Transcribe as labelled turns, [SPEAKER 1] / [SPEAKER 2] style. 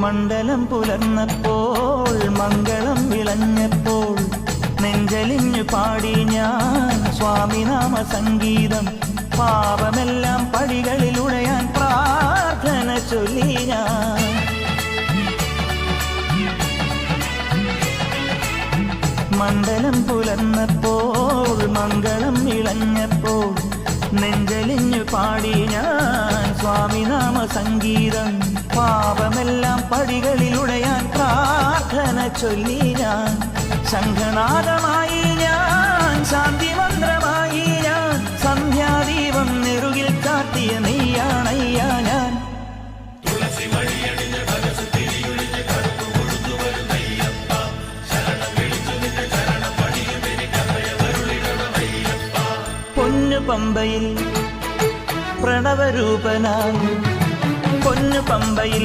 [SPEAKER 1] മണ്ഡലം പുലർന്നപ്പോൾ മംഗളം വിളഞ്ഞപ്പോൾ നെഞ്ചലിഞ്ഞു പാടി ഞാൻ സ്വാമിനാമ സംഗീതം. പാപമെല്ലാം പടികളിലുടയാൻ പ്രാർത്ഥന ചൊല്ലി ഞാൻ. മണ്ഡലം പുലർന്നപ്പോൾ മംഗളം ഇളഞ്ഞപ്പോൾ നെഞ്ചലിഞ്ഞു പാടി ഞാൻ സ്വാമിനാമ സംഗീതം. പാപമെല്ലാം പടികളിലുടയാൻ പ്രാർത്ഥന ചൊല്ലി ഞാൻ. ശംഖനാദമായി ഞാൻ, ശാന്തി മന്ത്രമായി ഞാൻ, സന്ധ്യാദീപം നെറുകിൽ കാട്ടിയ നെയ്യാണയ്യ ഞാൻ. പൊന്നു പമ്പയിൽ പ്രണവരൂപനായി, പൊന്നു പമ്പയിൽ